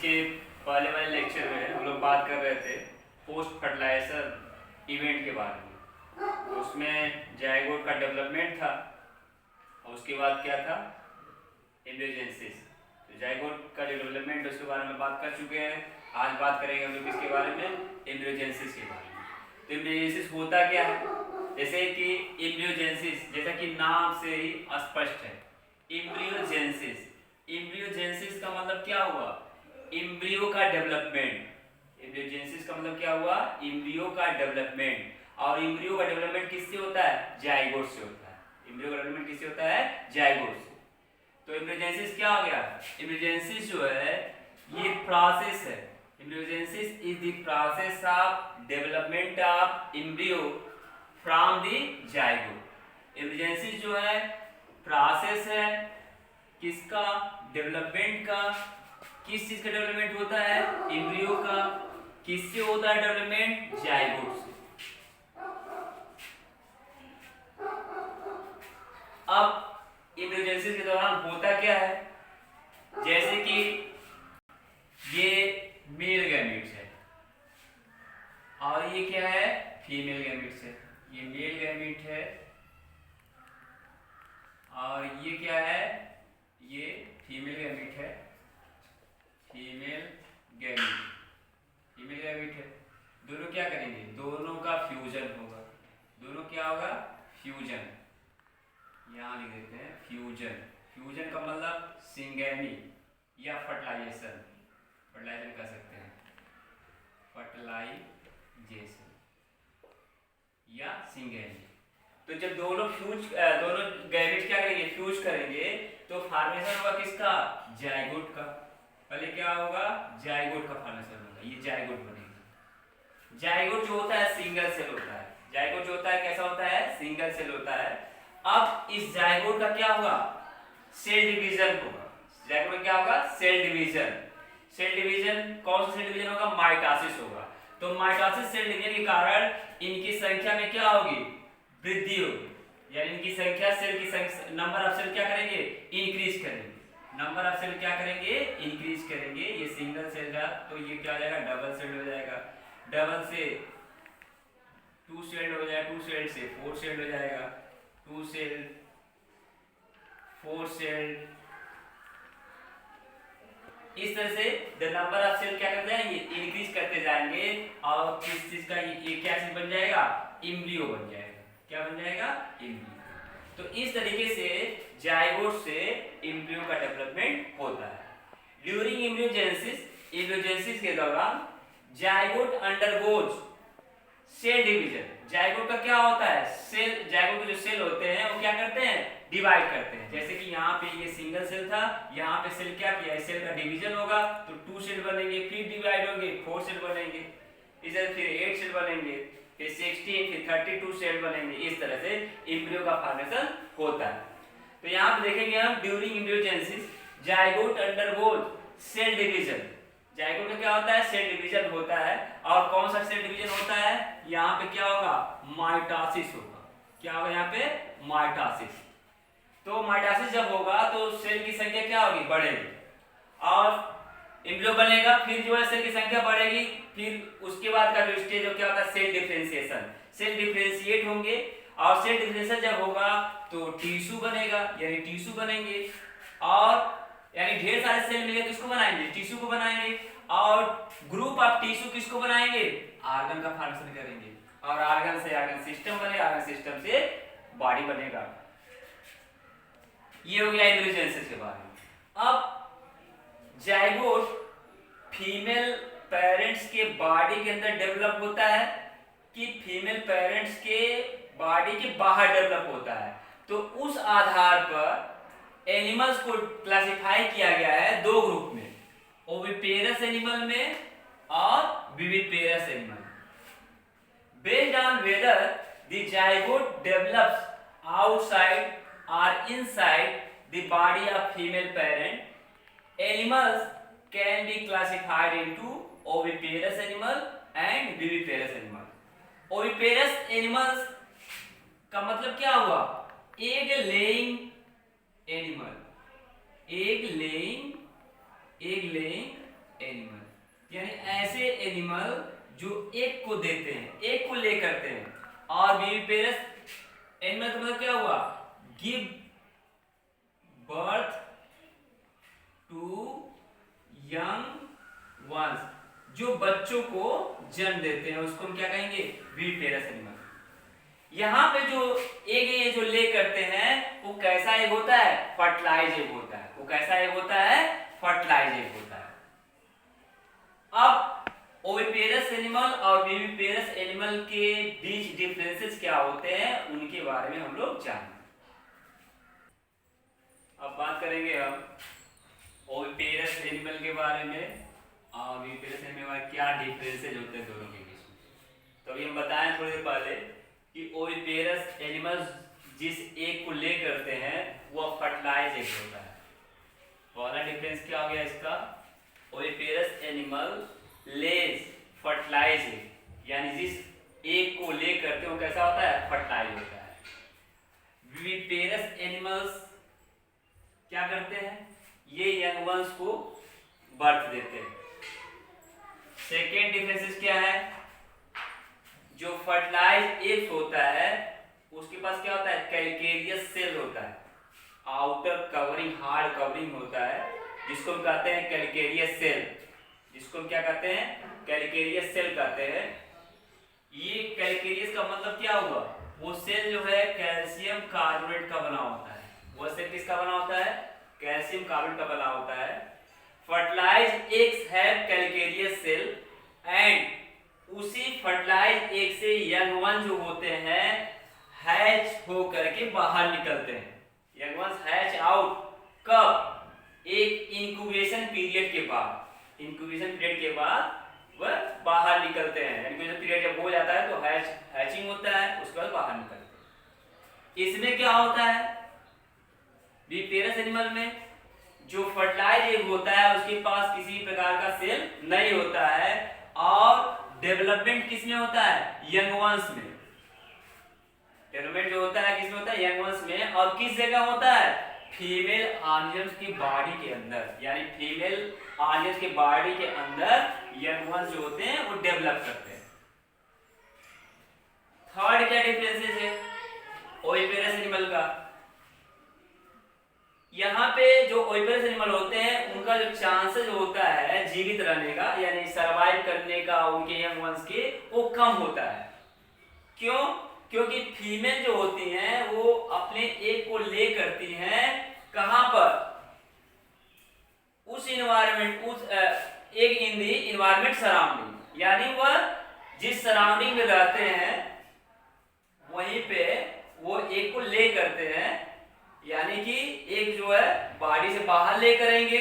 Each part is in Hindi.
इसके पहले वाले लेक्चर में हम लोग बात कर रहे थे पोस्ट फर्टिलाइजेशन इवेंट के बारे में। तो उसमें जायगोट का डेवलपमेंट था और उसके बाद क्या था, एम्ब्रियोजेनेसिस। तो जायगोट का जो डेवलपमेंट उसके बारे में बात कर चुके हैं। आज बात करेंगे हम लोग किसके बारे में, एम्ब्रियोजेनेसिस के बारे में। तो एम्ब्रियोजेनेसिस होता क्या है, जैसे कि एम्ब्रियोजेनेसिस जैसा कि नाम से ही स्पष्ट है, एम्ब्रियोजेनेसिस। एम्ब्रियोजेनेसिस का मतलब क्या हुआ, एम्ब्रियो का डेवलपमेंट। एम्ब्रियोजेनेसिस का मतलब क्या हुआ, एम्ब्रियो का डेवलपमेंट। और एम्ब्रियो का डेवलपमेंट किससे होता है, जायगोट से होता है। एम्ब्रियो का डेवलपमेंट किससे होता है, जायगोट से। तो एम्ब्रियोजेनेसिस क्या हो गया, एम्ब्रियोजेनेसिस जो है ये प्रोसेस है। Embryogenesis is the process of development of embryo from the zygote. Embryogenesis जो है प्रोसेस है किसका, डेवलपमेंट का। किस चीज का डेवलपमेंट होता है, एम्ब्रियो का। किससे होता है डेवलपमेंट, जायगोट से। अब एम्ब्रियोजेनेसिस के दौरान होता क्या है, जैसे कि ये मेल गैमीट्स है और ये क्या है, फीमेल गैमीट्स है। ये मेल गैमीट है और ये क्या है, ये फीमेल गैमीट है। फीमेल गैमीट, फीमेल गैमीट है। दोनों क्या करेंगे, दोनों का फ्यूजन होगा। दोनों क्या होगा, फ्यूजन। यहां लिख देते हैं फ्यूजन। फ्यूजन का मतलब सिंगेमी या फर्टिलाइजेशन। फर्टिलाइजेशन कह सकते हैं, फर्टिलाइजेशन या सिंगेमी। तो जब दोनों दोनों गैमेट्स क्या करेंगे, फ्यूज करेंगे, तो फॉर्मेशन होगा किसका, जायगोट का। पहले क्या होगा, जायगोट का फॉर्मेशन होगा, ये जायगोट बनेगा। जायगोट जो होता है सिंगल सेल होता है। जायगोट जो होता है कैसा होता है, सिंगल सेल होता है। अब इस जायगोट का क्या होगा, सेल डिवीजन होगा। जायगोट में क्या होगा, सेल डिवीजन। सेल डिवीजन कौन सा सेल डिवीजन होगा, माइटोसिस होगा। तो माइटोसिस सेल डिवीजन के कारण इनकी संख्या में क्या होगी, वृद्धि होगी। यानी इनकी संख्या, सेल की संख्या, नंबर ऑफ सेल क्या करेंगे, इंक्रीज करेंगे। नंबर ऑफ सेल क्या करेंगे, इंक्रीज करेंगे। ये सिंगल सेल है तो ये क्या हो जाएगा, डबल सेल हो जाएगा। डबल से 2 सेल हो जाएगा, 2 सेल से 4 सेल हो जाएगा, 2 सेल 4 सेल। इस तरह से द नंबर ऑफ सेल क्या करते जाएंगे, इंक्रीज करते जाएंगे। और किस चीज का ये क्या चीज बन जाएगा, एम्ब्रियो बन जाएगा। क्या बन जाएगा, एम्ब्रियो। तो इस तरीके से जायगोट से एम्ब्रियो का डेवलपमेंट होता है। ड्यूरिंग एम्ब्रियोजेनेसिस, एम्ब्रियोजेनेसिस के दौरान zygote undergoes cell division. Zygote का क्या होता है, सेल, जायगोट के जो सेल होते हैं वो क्या करते हैं, डिवाइड करते हैं। जैसे कि यहाँ पे ये सिंगल सेल था, यहाँ पे सेल क्या किया, सेल का डिवीजन होगा तो 2 सेल बनेंगे, फिर डिवाइड होंगे 4 सेल बनेंगे, इधर फिर 8 सेल बनेंगे, फिर 16, फिर 32 सेल बनेंगे। इस तरह से एम्ब्रियो का फॉर्मेशन होता है। तो यहाँ पे देखेंगे हम, during embryogenesis zygote undergoes cell division. Zygote में क्या होता है, सेल डिवीजन होता है। और कौन सा सेल डिवीजन होता है, यहाँ पे क्या होगा, माइटोसिस होगा। क्या होगा यहाँ पे, माइटोसिस। तो माइटोसिस जब होगा तो सेल की संख्या क्या होगी, बढ़ेगी और एम्ब्रियो बनेगा। फिर जो है सेल की संख्या बढ़ेगी, फिर उसके बाद का जो स्टेज हो क्या होता है, सेल डिफरेंशिएशन। सेल डिफरेंशिएट होंगे और सेल डिफरेंशिएशन जब होगा तो टिश्यू बनेगा, यानी टिश्यू बनेंगे। और यानी ढेर सारे सेल मिले किसको बनाएंगे, टिश्यू को बनाएंगे। और ग्रुप ऑफ टिश्यू किसको बनाएंगे, आर्गन का फॉर्मेशन करेंगे। और आर्गन से आर्गन सिस्टम बनेगा, आर्गन सिस्टम से बॉडी बनेगा। ये हो गया एम्ब्रियोजेनेसिस के बारे में। अब जायगोट फीमेल पेरेंट्स के बॉडी के अंदर डेवलप होता है कि फीमेल पेरेंट्स के बॉडी के बाहर डेवलप होता है। तो उस आधार पर एनिमल्स को क्लासिफाई किया गया है 2 ग्रुप में, ओविपेरस एनिमल में और viviparous animal. Based on whether the zygote develops outside or inside the body of female parent, animals can be classified into oviparous animal and viviparous animal. Oviparous animals का मतलब क्या हुआ, egg laying animal, egg laying animal यानी ऐसे एनिमल जो एक को देते हैं, एक को ले करते हैं। और विविपेरस एनिमल का मतलब क्या हुआ, give birth to young ones, जो बच्चों को जन्म देते हैं उसको हम क्या कहेंगे, विविपेरस एनिमल। यहाँ पे जो एग ये जो ले करते हैं वो कैसा एग होता है, फर्टिलाइज एग होता है। वो कैसा एग होता है, फर्टिलाइज एग होता है। अब ओविपेरस एनिमल और विविपेरस एनिमल के बीच डिफरेंसेस क्या होते हैं उनके बारे में हम लोग जानेंगे। अब बात करेंगे हम ओविपेरस एनिमल के बारे में और विविपेरस एनिमल में क्या डिफरेंसेस होते हैं दोनों के बीच में। तो अभी हम बताएं थोड़ी देर पहले कि ओविपेरस एनिमल्स जिस एग को ले करते हैं वह फर्टिलाइज एग होता है। पहला डिफरेंस क्या हो गया इसका, ओविपेरस एनिमल लेज फर्टिलाइज एग, यानी जिस एग को ले करते हैं वो कैसा होता है, फर्टिलाइज होता है। विविपेरस एनिमल्स क्या करते हैं, ये यंग वंस को बर्थ देते हैं। सेकेंड डिफरेंसेस क्या है, जो फर्टिलाइज एग्स होता है उसके पास क्या होता है, कैलकेरियस सेल होता है, आउटर कवरिंग हार्ड कवरिंग होता है जिसको हम कहते हैं कैलकेरियस सेल, जिसको हम क्या कहते हैं, कैलकेरियस सेल कहते हैं। ये कैलकेरियस का मतलब क्या हुआ, वो सेल जो है कैल्शियम कार्बोनेट का बना होता है। वो सेल किसका बना होता है, कैल्शियम कार्बोनेट का बना होता है। Fertilise eggs have calcareous shell and उसी फर्टिलाइज एग से यंग वन जो होते हैं हैच हो करके बाहर निकलते हैं। यंग वंस हैच आउट कब, एक इंक्यूबेशन पीरियड के बाद। इंक्यूबेशन पीरियड के बाद वह बाहर निकलते हैं। इंक्यूबेशन पीरियड जब हो जाता है तो हैचिंग होता है, उसके बाद बाहर निकलते हैं। इसमें क्या होता है, विविपेरस एनिमल में जो फर्टिलाइज एग होता है उसके पास किसी प्रकार का सेल नहीं होता है और डेवलपमेंट किसमें होता है, यंग वंस में। डेवलपमेंट जो होता है किसमें होता है, यंग वंस में। और किस जगह होता है, फीमेल ऑर्गेन्स की बॉडी के अंदर, यानी फीमेल ऑर्गेन्स के बॉडी के अंदर यंग वंस जो होते हैं वो डेवलप करते हैं। थर्ड क्या डिफरेंसेस है ओविपेरस एनिमल का, यहाँ पे जो ओविपेरस एनिमल होते हैं उनका जो चांसेस होता है जीवित रहने का, यानी सरवाइव करने का उनके यंग वंस के, वो कम होता है। क्यों, क्योंकि फीमेल जो होती हैं वो अपने एग को ले करती हैं कहां पर, उस इन्वायरमेंट, उस egg in the environment surrounding, यानी वह जिस सराउंडिंग में रहते हैं वहीं पे वो एग को ले करते हैं। यानी कि एक जो है बॉडी से बाहर ले करेंगे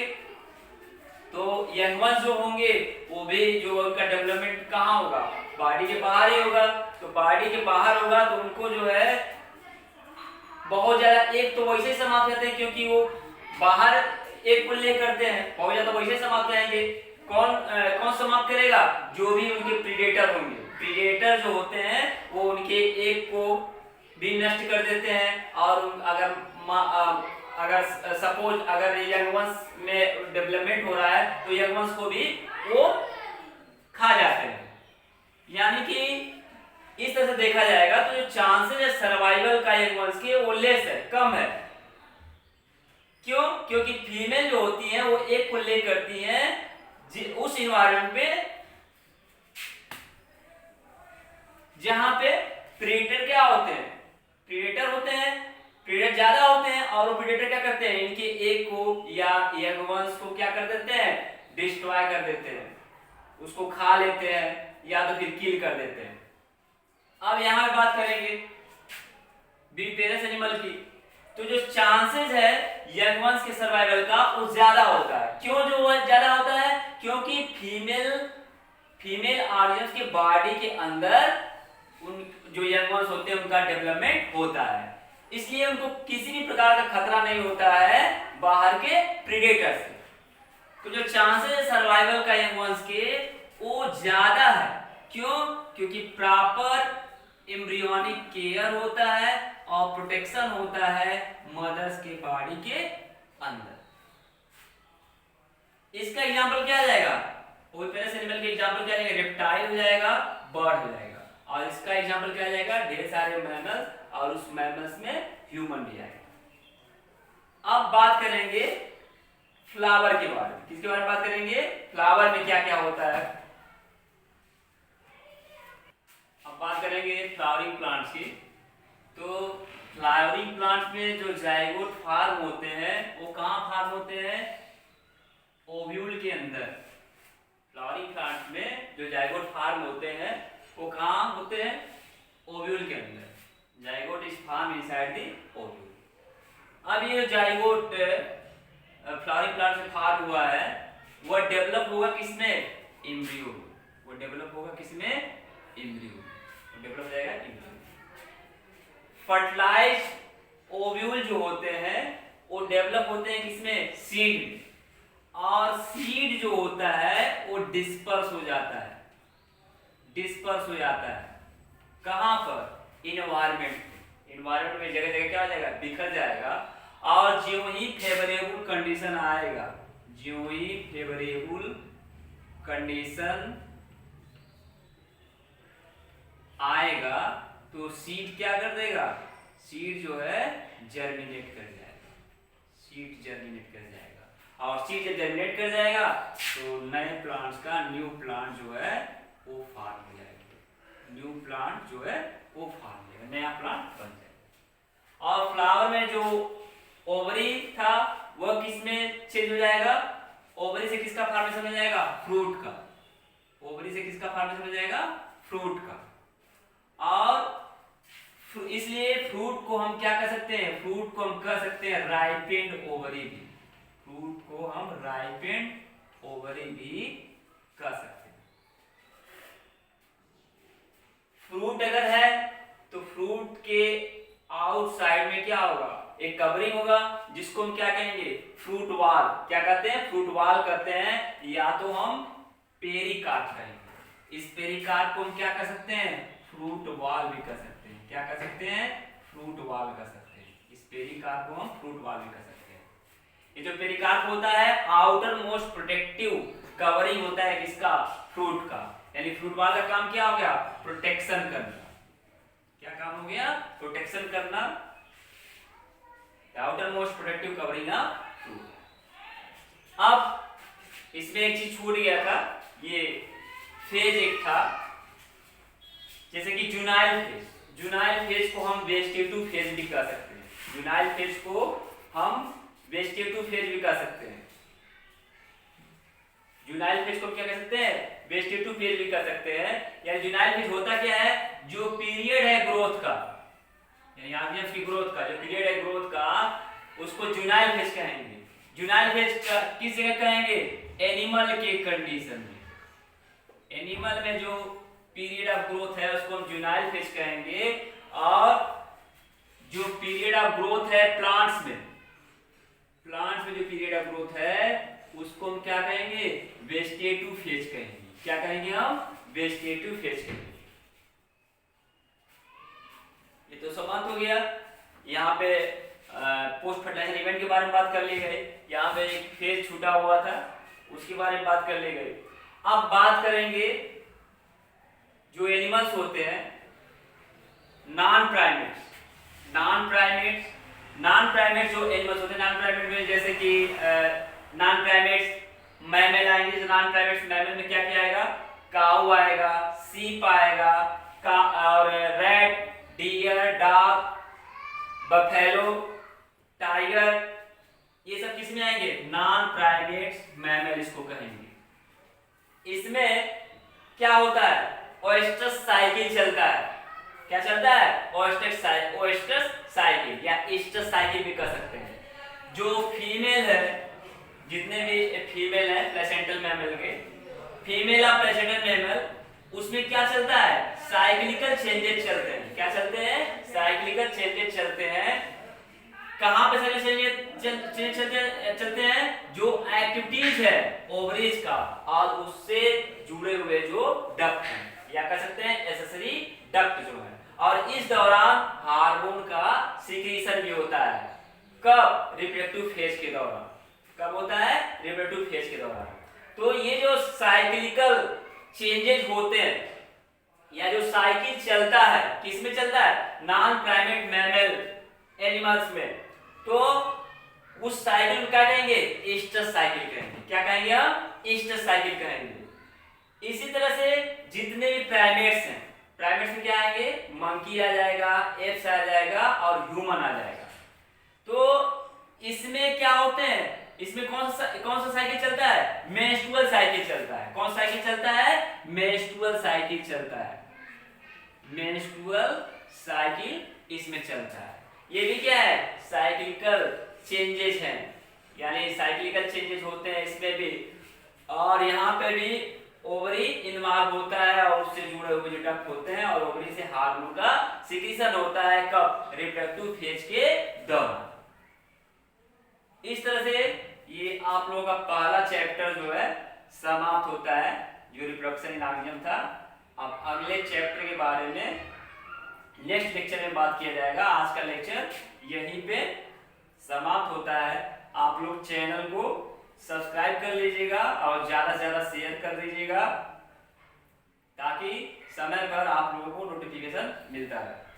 तो यंग वंस जो होंगे वो भी जो उनका डेवलपमेंट कहाँ होगा, बॉडी के बाहर ही होगा। तो बॉडी के बाहर होगा तो उनको जो है बहुत ज्यादा, एक तो वैसे समाप्त करते हैं क्योंकि वो बाहर एक को ले करते हैं, बहुत ज्यादा वैसे समाप्त जाएंगे। कौन समाप्त करेगा, जो भी उनके प्रीडेटर होंगे। प्रीडेटर जो होते हैं वो उनके एक को भी नष्ट कर देते हैं और अगर सपोज अगर यंग वंस में डेवलपमेंट हो रहा है तो यंग वंस को भी वो खा जाते हैं। यानी कि इस तरह से देखा जाएगा तो जो चांसेस है सर्वाइवल का यंग वंस के वो लेस है, कम है। क्यों, क्योंकि फीमेल जो होती हैं वो एक को ले करती हैं उस इन्वायरमेंट पे जहां पे प्रीडेटर क्या होते हैं, प्रीडेटर होते हैं, प्रीडेटर ज्यादा होते हैं और वो प्रीडेटर क्या करते हैं, इनके एग को या यंग वंस को क्या कर देते हैं, डिस्ट्रॉय कर देते हैं, उसको खा लेते हैं या तो फिर किल कर देते हैं। अब यहां पे बात करेंगे विविपेरस एनिमल की, तो जो चांसेस है यंग वंस के सर्वाइवल का वो ज्यादा होता है। क्यों जो ज्यादा होता है, क्योंकि फीमेल ऑर्गेन्स के बॉडी के अंदर उन जो यंग वंस होते हैं उनका डेवलपमेंट होता है, इसलिए उनको किसी भी प्रकार का खतरा नहीं होता है बाहर के प्रीडेटर से। तो जो चांसेस है सर्वाइवल का यंग वंस के वो ज्यादा है। क्यों, क्योंकि प्रॉपर एम्ब्रियोनिक केयर होता है और प्रोटेक्शन होता है मदर्स के बॉडी के अंदर। इसका एग्जाम्पल क्या आ जाएगा, ओविपेरस एनिमल के एग्जाम्पल क्या आ जाएगा, रेप्टाइल हो जाएगा, बर्ड हो जाएगा। और इसका एग्जाम्पल क्या आ जाएगा, ढेर सारे मैमल्स, और उस मैमल्स में ह्यूमन भी आएगा। अब बात करेंगे फ्लावर के बारे में। किसके बारे में बात करेंगे, फ्लावर में क्या क्या होता है। अब बात करेंगे फ्लावरिंग प्लांट्स की। तो फ्लावरिंग प्लांट में जो जाइगोट फार्म होते हैं वो कहाँ फार्म होते हैं, ओव्यूल के अंदर। फ्लावरिंग प्लांट में जो जाइगोट फार्म होते हैं वो कहाँ होते हैं, ओव्यूल के अंदर। Zygote is form inside the ovule. अब ये जाइगोट फ्लावरिंग प्लांट से फार्म हुआ है, वो डेवलप होगा किसमें, एम्ब्रियो। वो डेवलप होगा किसमें, एम्ब्रियो। डेवलप हो जाएगा एम्ब्रियो। फर्टिलाइज ओव्यूल जो होते हैं वो डेवलप होते हैं किसमें, सीड में। और सीड जो होता है वो डिस्पर्स हो जाता है, डिस्पर्स हो जाता है कहां पर, इन्वायरमेंट में। इन्वायरमेंट में जगह जगह क्या हो जाएगा, बिखर जाएगा। और जो ही फेवरेबल कंडीशन आएगा, जो ही फेवरेबल कंडीशन आएगा तो सीड क्या कर देगा, सीड जो है जर्मिनेट कर जाएगा, सीड जर्मिनेट कर जाएगा। और सीड जब जर्मिनेट कर जाएगा तो नए प्लांट्स का न्यू प्लांट जो है वो फार्म हो जाएगा, न्यू प्लांट जो है वो फार्म हो जाएगा, नया प्लांट बन जाएगा। और फ्लावर में जो ओवरी था वह किस में चेंज हो जाएगा, ओवरी से किसका फॉर्मेशन हो जाएगा, फ्रूट का। ओवरी से किसका फॉर्मेशन हो जाएगा, फ्रूट का। और इसलिए फ्रूट को हम क्या कर सकते हैं, फ्रूट को हम कह सकते हैं राइपेंड ओवरी भी। फ्रूट को हम राइपेंड ओवरी भी कह सकते हैं। फ्रूट अगर है तो फ्रूट के आउटसाइड में क्या होगा, एक कवरिंग होगा जिसको हम क्या कहेंगे, फ्रूट वाल। क्या कहते हैं, फ्रूट वाल कहते हैं, या तो हम पेरिकार्प कहेंगे। इस पेरिकार्प को हम क्या कर सकते हैं, फ्रूट वाल भी कर सकते हैं। क्या कर सकते हैं, फ्रूट वाल कर सकते हैं। इस पेरिकार्प को हम फ्रूट वाल भी कर सकते हैं। ये जो पेरिकार्प होता है आउटर मोस्ट प्रोटेक्टिव कवरिंग होता है किसका, फ्रूट का। यानी फ्रूट वाल का काम क्या हो गया, प्रोटेक्शन करना। क्या काम हो गया, प्रोटेक्शन करना, outer most protective covering of fruit. अब इसमें एक चीज छूट गया था, ये फेज एक था, जैसे कि जुनाइल फेज। जुनाइल फेज को हम वेजिटेटिव फेज भी कह सकते हैं। जुनाइल फेज को हम वेजिटेटिव फेज भी कह सकते हैं। जुनाइल फेज को क्या कह सकते हैं, वेजिटेटिव फेज भी कह सकते हैं। यानी जुनाइल फेज होता क्या है, जो पीरियड है ग्रोथ का, यानी ऑर्गेनिज्म की ग्रोथ का जो पीरियड है ग्रोथ का, उसको जुनाइल फेज कहेंगे। जुनाइल फेज किस जगह कहेंगे, एनिमल के कंडीशन में। एनिमल में जो पीरियड ऑफ ग्रोथ है उसको हम जुनाइल फेज कहेंगे। और जो पीरियड ऑफ ग्रोथ है प्लांट्स में, प्लांट्स में जो पीरियड ऑफ ग्रोथ है उसको हम क्या कहेंगे, वेजिटेटिव फेज कहेंगे। क्या कहेंगे हम, वेजिटेटिव फेज कहेंगे। ये तो समाप्त हो गया। यहाँ पे पोस्ट फर्टिलाइजर इवेंट के बारे में बात कर ली गई। यहाँ पे एक फेज छूटा हुआ था उसके बारे में बात कर ली गई। अब बात करेंगे जो एनिमल्स होते हैं, नॉन प्राइमेट्स। नॉन प्राइमेट्स जो एनिमल्स होते हैं, नॉन प्राइमेट में जैसे कि नॉन प्राइमेट्स मैमल आएंगे। जो नॉन प्राइमेट्स मैमल में क्या क्या आएगा, काऊ आएगा, सीप आएगा, और rat, deer, dog, buffalo, tiger, ये सब किस में आएंगे, नॉन प्राइमेट्स मैमल इसको कहेंगे। इसमें क्या होता है, ओएस्ट्रस साइकिल चलता है। क्या चलता है, ओएस्ट्रस साइकिल या ईस्टस साइकिल भी कह सकते हैं। जो फीमेल है, जितने भी फीमेल है प्लेसेंटल मैमल के, फीमेल ऑफ प्लेसेंटल मैमल, उसमें क्या चलता है, साइक्लिकल चेंजेस चलते हैं। क्या चलते हैं, साइक्लिकल चेंजेस चलते हैं। कहां पे साइक्लिकल चेंजेस चलते हैं, जो एक्टिविटीज है ओवरीज का और उससे जुड़े हुए जो डक्ट हैं, या कह सकते हैं एसेसरी डक्ट जो है। और इस दौरान हार्मोन का सीक्रेशन भी होता है। कब, रिप्रोडक्टिव फेज के दौरान। कब होता है? रिप्रोडक्टिव फेज के दौरान। तो ये जो साइक्लिकल चेंजेस होते हैं या जो साइकिल चलता है, किस में चलता है? नॉन प्राइमेट मैमल एनिमल्स में। तो उस साइकिल को क्या कहेंगे? एस्टर साइकिल कहेंगे। क्या कहेंगे हम? एस्टर साइकिल कहेंगे। इसी तरह से जितने भी प्राइमेट्स हैं, प्राइमेट्स में क्या आएंगे? मंकी आ जाएगा, एप्स आ जाएगा और ह्यूमन आ जाएगा। तो इसमें क्या होते हैं? इसमें कौन सा साइकिल चलता है? मेंस्ट्रुअल साइकिल चलता है। कौन साइकिल चलता है? मेंस्ट्रुअल साइकिल चलता है। मेंस्ट्रुअल साइकिल इसमें चलता है। ये भी क्या है? साइक्लिकल चेंजेस हैं, यानी साइक्लिकल चेंजेस होते हैं इसमें भी। और यहाँ पे भी ओवरी इन्वॉल्व होता है और उससे जुड़े हुए जो डक्ट होते हैं और ओवरी से हार्मोन का सिक्रीशन होता है। कब? रिप्रोडक्टिव फेज के दौरान। इस तरह से ये आप लोगों का पहला चैप्टर जो है समाप्त होता है, जो रिप्रोडक्शन इन ऑर्गेनिज्म था। अब अगले चैप्टर के बारे में नेक्स्ट लेक्चर में बात किया जाएगा। आज का लेक्चर यहीं पे समाप्त होता है। आप लोग चैनल को सब्सक्राइब कर लीजिएगा और ज़्यादा से ज़्यादा शेयर कर दीजिएगा, ताकि समय पर आप लोगों को नोटिफिकेशन मिलता रहे।